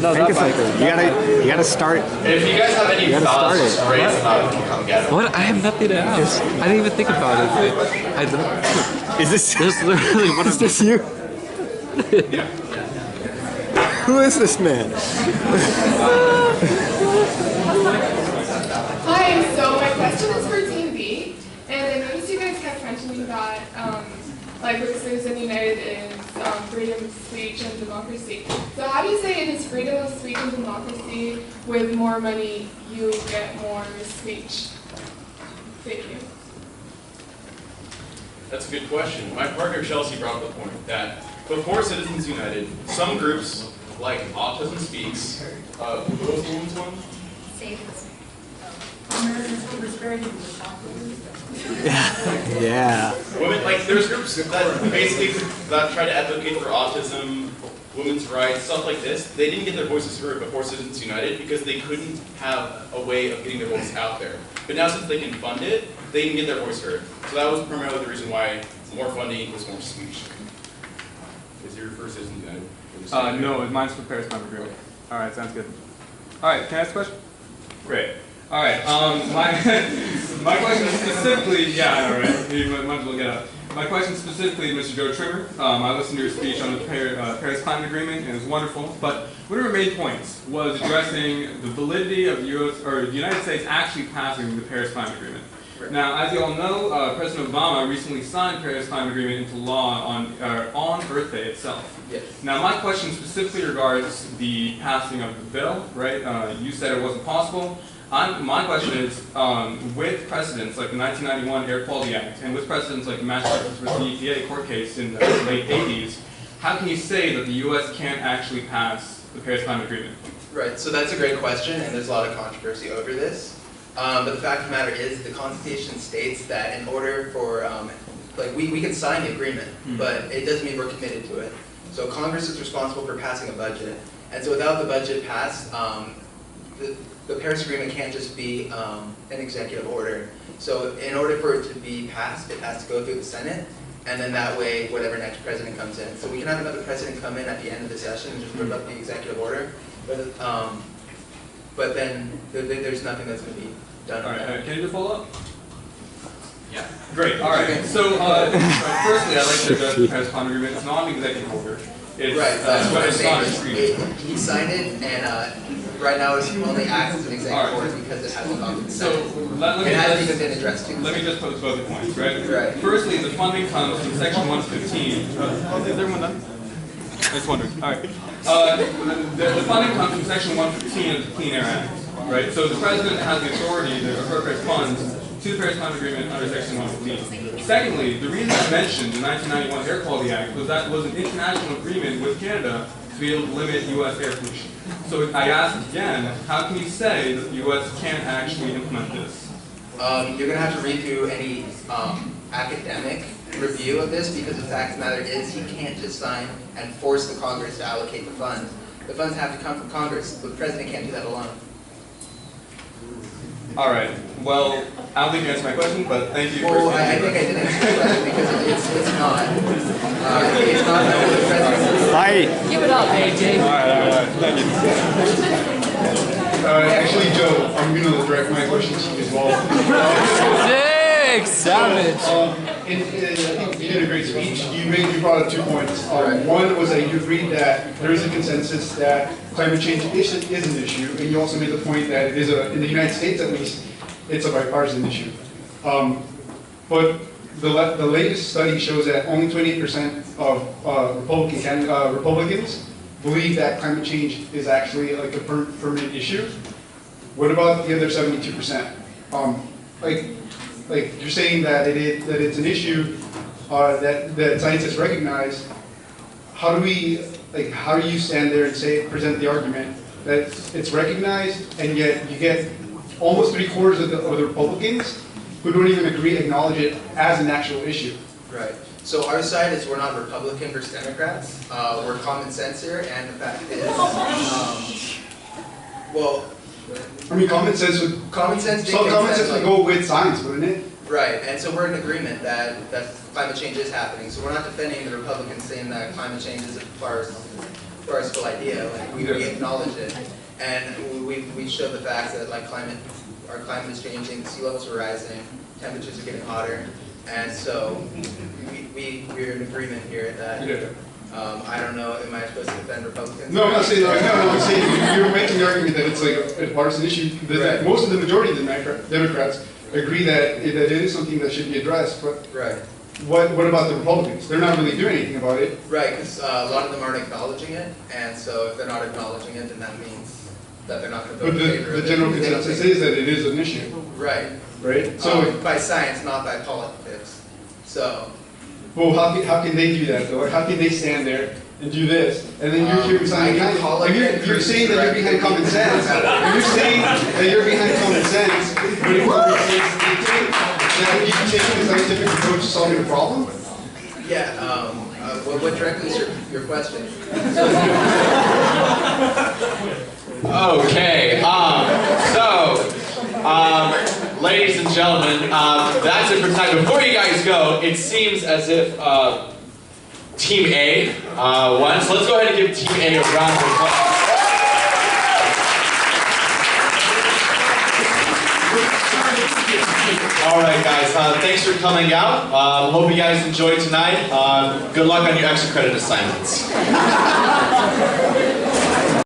No, think it's like you gotta start. If you guys have any thoughts, just raise them up and come get them. What? I have nothing to ask. I didn't even think about it. Is this? There's literally one Is of this you? Who is this man? Hi, so my question is for Team B, and I noticed you guys kept mentioning that, like what Citizen United is freedom of speech and democracy. So how do you say it is freedom of speech and democracy with more money you get more speech? Thank you. That's a good question. My partner Chelsea brought up the point that before Citizens United, some groups like Autism Speaks, what was the women's one? Yeah. Women, like there's groups that basically that try to advocate for autism, women's rights, stuff like this. They didn't get their voices heard before Citizens United because they couldn't have a way of getting their voices out there. But now since they can fund it, they can get their voice heard. So that was primarily the reason why more funding equals more speech. Is your first Citizens United? No, mine's for Paris Climate Agreement. All right, sounds good. All right, can I ask a question? Great. All right, my question specifically, yeah, I know, right? You might as well get up. My question specifically to Mr. Joe Trimmer. I listened to your speech on the Paris Climate Agreement, and it was wonderful. But one of your main points was addressing the validity of the United States actually passing the Paris Climate Agreement. Right. Now, as you all know, President Obama recently signed the Paris Climate Agreement into law on Earth Day itself. Yes. Now, my question specifically regards the passing of the bill, right? You said it wasn't possible. My question is, with precedents like the 1991 Air Quality Act, and with precedents like the Massachusetts versus the EPA court case in the late 80s, how can you say that the U.S. can't actually pass the Paris Climate Agreement? Right, so that's a great question, and there's a lot of controversy over this. But the fact of the matter is, the Constitution states that in order for, like we can sign the agreement, but it doesn't mean we're committed to it. So Congress is responsible for passing a budget, and so without the budget passed, the Paris Agreement can't just be an executive order. So in order for it to be passed, it has to go through the Senate, and then that way, whatever next president comes in. So we can have another president come in at the end of the session and just rip up the executive order, but then there's nothing that's going to be done. All right, can you just follow up? Yeah. Great. All right. So firstly, I'd like to address the Paris Climate Agreement. It's not an executive order. It's, right. That's what I'm it's saying. not a treaty. He signed it, and right now it's only acts as an executive order because it hasn't gone to the Senate. It hasn't even been addressed to. Let me just pose both points, right? Right. Firstly, the funding comes from Section 115. Is everyone done? I just wondered. All right. The funding comes from Section 115 of the Clean Air Act, right? So the president has the authority to appropriate funds to the Paris Climate Agreement under Section 115. Secondly, the reason I mentioned the 1991 Air Quality Act was that it was an international agreement with Canada to be able to limit U.S. air pollution. So I ask again, how can you say that the U.S. can't actually implement this? You're going to have to read through any academic review of this, because the fact of the matter is he can't just sign and force the Congress to allocate the funds. The funds have to come from Congress. The president can't do that alone. All right. Well, I don't think you answered my question, but thank you. Well, I think I did answer the question because it's not. It's not the president. Hi. Give it up, AJ. All right. Thank you. Actually, Joe, I'm going to direct my question to you as well. Dick, savage. I think you did a great speech. You brought up 2 points. One was that you agreed that there is a consensus that climate change is an issue, and you also made the point that it is in the United States at least, it's a bipartisan issue. But the latest study shows that only 28% of Republicans believe that climate change is actually like a permanent issue. What about the other 72%? Like you're saying that it's an issue that scientists recognize. How do you stand there and present the argument that it's recognized, and yet you get almost 3/4 of the Republicans who don't even acknowledge it as an actual issue? Right. So our side is we're not Republican versus Democrats. We're common sense here, and the fact is, well, I mean, common sense would common sense go with science, wouldn't it? Right, and so we're in agreement that climate change is happening. So we're not defending the Republicans saying that climate change is a farcical idea. Like we acknowledge it, and we show the facts that like our climate is changing, sea levels are rising, temperatures are getting hotter, and so we're in agreement here that. I don't know, am I supposed to defend Republicans? No, I'm not saying that. No, I'm saying you're making the argument that it's like a partisan issue. That most of the majority of the Democrats agree that it is something that should be addressed. But what about the Republicans? They're not really doing anything about it. Right, because a lot of them aren't acknowledging it, and so if they're not acknowledging it, then that means that they're not going to vote in favor of it. The general consensus is that it is an issue. Right. Right. So by science, not by politics. So. Well, how can they do that though? Like, how can they stand there and do this, and then you're hearing something behind? You're saying that you're behind common sense. You're saying that you're behind common sense, but it common sense that you can take a scientific approach to solving a problem. Yeah. What directly is your question? Okay. Ladies and gentlemen, that's it for tonight. Before you guys go, it seems as if Team A won. So let's go ahead and give Team A a round of applause. All right, guys. Thanks for coming out. Hope you guys enjoyed tonight. Good luck on your extra credit assignments.